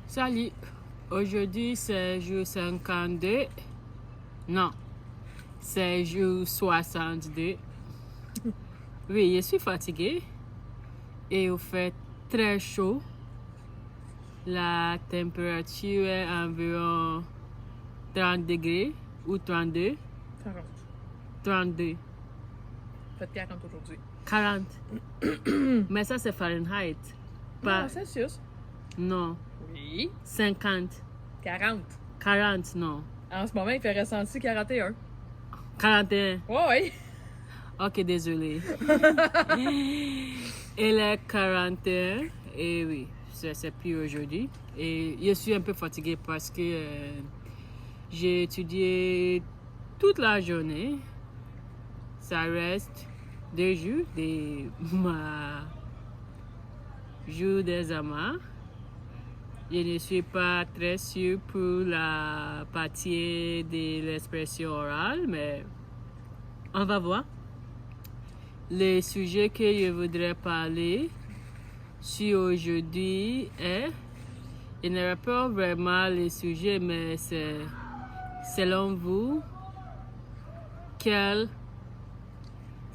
Salut, aujourd'hui c'est jour 52. Non, c'est jour 62. Oui, je suis fatiguée et il fait très chaud. La température est environ 30 degrés ou 32. 40. 32. Fait 40 aujourd'hui. 40. Mais ça c'est Fahrenheit. Non, Celsius. Non. Oui. 50. 40. 40, non. En ce moment, il fait ressenti 41. 41. Ouais. Ok, désolé. Il est 41 et oui, c'est plus aujourd'hui. Et je suis un peu fatiguée parce que j'ai étudié toute la journée. Ça reste 2 jours de ma jour d'examen. Je ne suis pas très sûre pour la partie de l'expression orale, mais on va voir. Le sujet que je voudrais parler sur aujourd'hui est, il n'est pas vraiment le sujet, mais c'est selon vous, quelle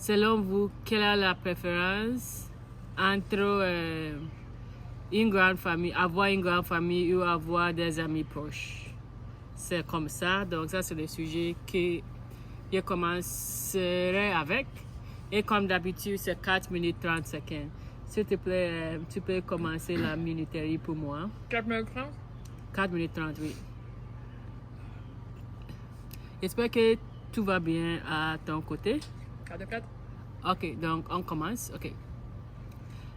est la préférence entre une grande famille, avoir une grande famille ou avoir des amis proches? C'est comme ça, donc ça c'est le sujet que je commencerai avec. Et comme d'habitude, c'est 4 minutes 30 secondes. S'il te plaît, tu peux commencer la minuterie pour moi. 4 minutes 30? 4 minutes 30, oui. J'espère que tout va bien à ton côté. 4 de 4. Ok, donc on commence. Ok.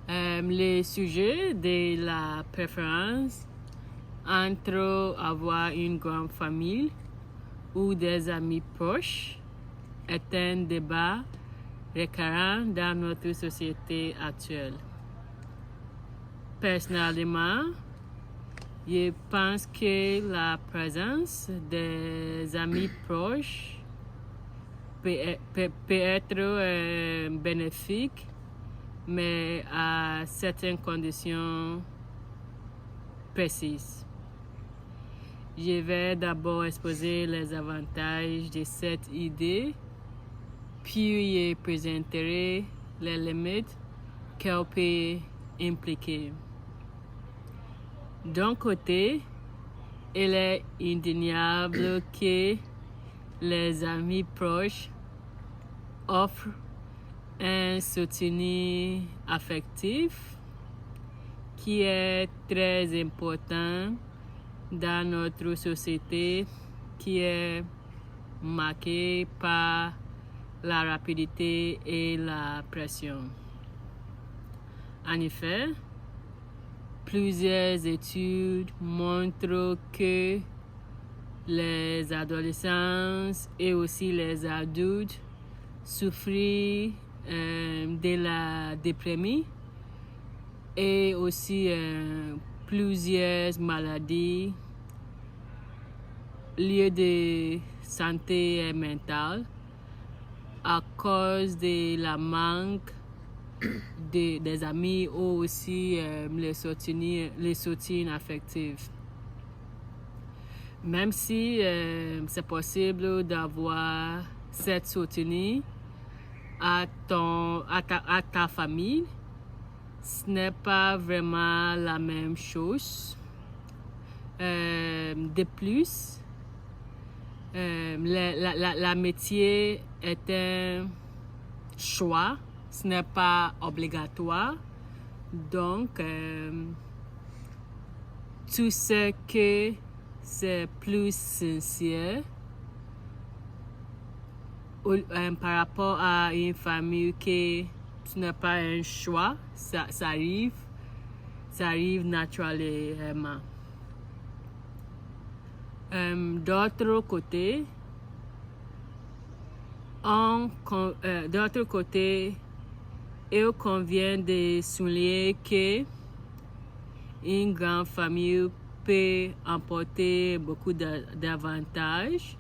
Le sujet de la préférence entre avoir une grande famille ou des amis proches est un débat récurrent dans notre société actuelle. Personnellement, je pense que la présence des amis proches peut être bénéfique, mais à certaines conditions précises. Je vais d'abord exposer les avantages de cette idée, puis je présenterai les limites qu'elle peut impliquer. D'un côté, il est indéniable que les amis proches offrent un soutien affectif qui est très important dans notre société qui est marquée par la rapidité et la pression. En effet, plusieurs études montrent que les adolescents et aussi les adultes souffrent de la déprime et aussi plusieurs maladies liées de santé mentale à cause de la manque des amis ou aussi les soutiens affectifs. Même si c'est possible d'avoir cette soutien à ta famille, ce n'est pas vraiment la même chose. De plus, la métier est un choix, ce n'est pas obligatoire. Donc, tout ce que c'est plus sincère par rapport à une famille que ce n'est pas un choix, ça arrive naturellement. D'autre côté, il convient de souligner que une grande famille peut apporter beaucoup d'avantages,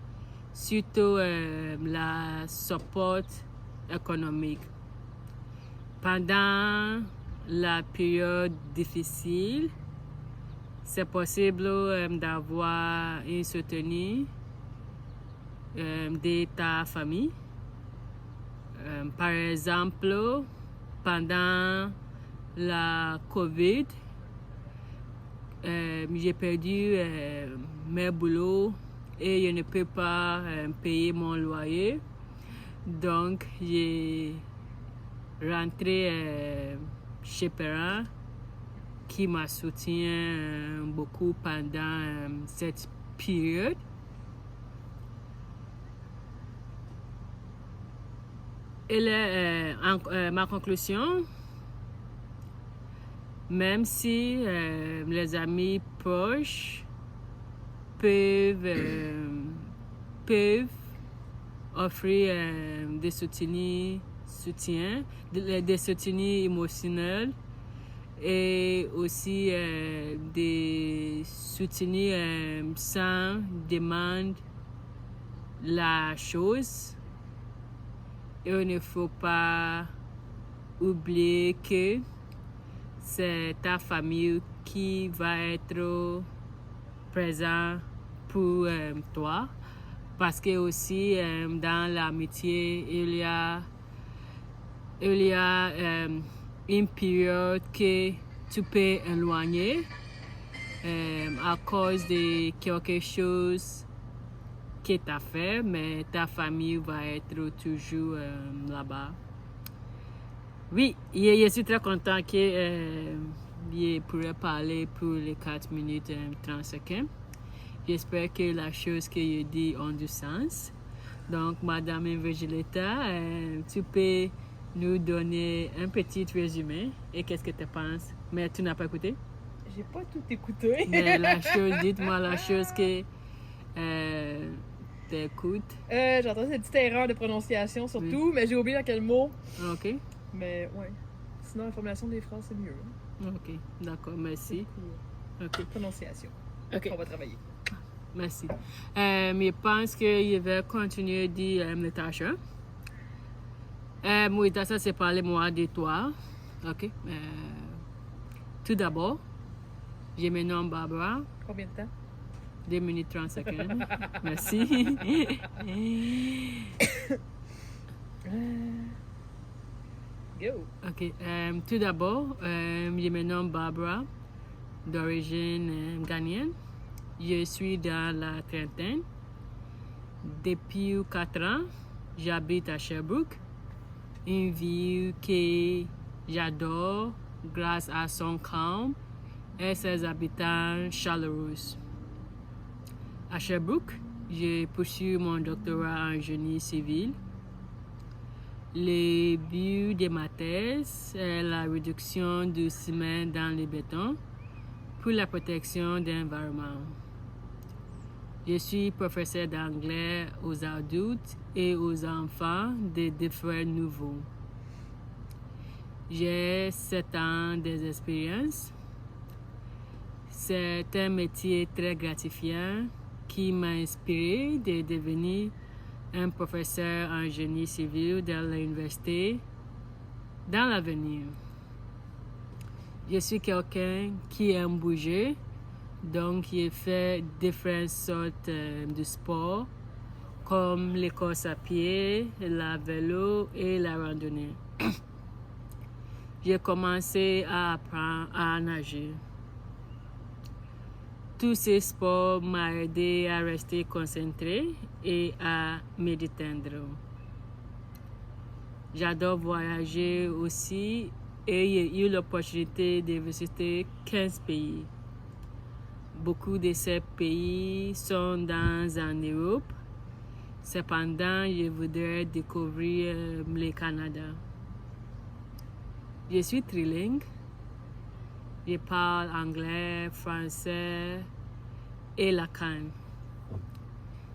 surtout la support économique. Pendant la période difficile, c'est possible d'avoir une soutenu de ta famille. Par exemple, pendant la COVID, j'ai perdu mes boulots et je ne peux pas payer mon loyer. Donc, j'ai rentré chez parents qui m'a soutenu beaucoup pendant cette période. Et ma conclusion, même si les amis proches peuvent offrir des soutiens émotionnels et aussi des soutiens sans demander la chose. Et il ne faut pas oublier que c'est ta famille qui va être présent pour toi. Parce que aussi dans l'amitié, il y a une période que tu peux éloigner à cause de quelque chose que tu as fait, mais ta famille va être toujours là-bas. Oui, je suis très content que je pourrais parler pour les 4 minutes 30 secondes. J'espère que la chose que je dis ont du sens. Donc, Madame Evangelista, tu peux nous donner un petit résumé et qu'est-ce que tu penses? Mais tu n'as pas écouté? J'ai pas tout écouté. Mais dites-moi la chose que tu écoutes. J'ai entendu cette petite erreur de prononciation surtout, mais j'ai oublié dans quel mot. OK. Mais ouais. Sinon, la formulation des phrases, c'est mieux. OK, d'accord, merci. OK. Prononciation. OK. On va travailler. Merci. Je pense que je vais continuer de dire les tâches. Moi, ça, c'est parler moi de toi. OK. Tout d'abord, je me nomme Barbara. Combien de temps? 2 minutes 30 secondes. Merci. Go. OK. Tout d'abord, je me nomme Barbara, d'origine ghanéenne. Je suis dans la trentaine. Depuis 4 ans, j'habite à Sherbrooke, une ville que j'adore grâce à son calme et ses habitants chaleureux. À Sherbrooke, je poursuis mon doctorat en génie civil. Le but de ma thèse est la réduction du ciment dans le béton pour la protection de l'environnement. Je suis professeur d'anglais aux adultes et aux enfants de différents niveaux. J'ai 7 ans d'expérience. C'est un métier très gratifiant qui m'a inspiré de devenir un professeur en génie civil dans l'université dans l'avenir. Je suis quelqu'un qui aime bouger, donc je fais différentes sortes de sports comme les courses à pied, la vélo et la randonnée. J'ai commencé à apprendre à nager. Tous ces sports m'ont aidé à rester concentré et à me détendre. J'adore voyager aussi et j'ai eu l'opportunité de visiter 15 pays. Beaucoup de ces pays sont en Europe. Cependant, je voudrais découvrir le Canada. Je suis trilingue. Je parle anglais, français et lakan.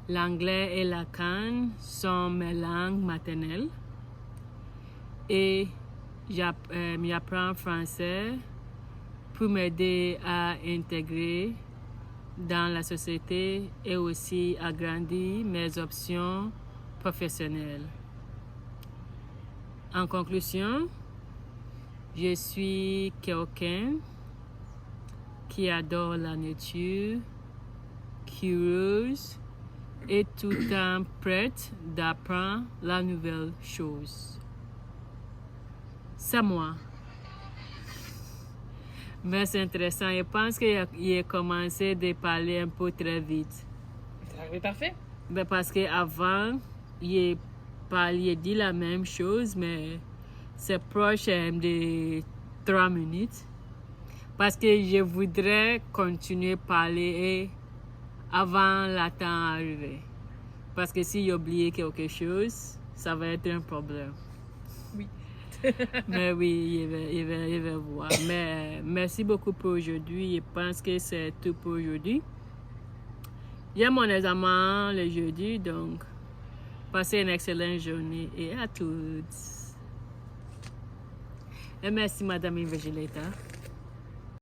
L'anglais et lakan sont mes langues maternelles. Et j'apprends français pour m'aider à intégrer dans la société et aussi agrandir mes options professionnelles. En conclusion, je suis quelqu'un qui adore la nature, curieuse et tout le temps prête d'apprendre la nouvelle chose. C'est moi. Mais c'est intéressant. Je pense qu'il a commencé de parler un peu très vite. C'est arrivé parfait. Ben parce qu'avant, il dit la même chose, mais c'est proche de 3 minutes. Parce que je voudrais continuer à parler avant le temps d'arriver. Parce que si j'oublie quelque chose, ça va être un problème. Oui. Mais oui, il va voir. Mais merci beaucoup pour aujourd'hui. Je pense que c'est tout pour aujourd'hui. Il y a mon examen le jeudi, donc passez une excellente journée et à toutes. Et merci Madame Invigileta.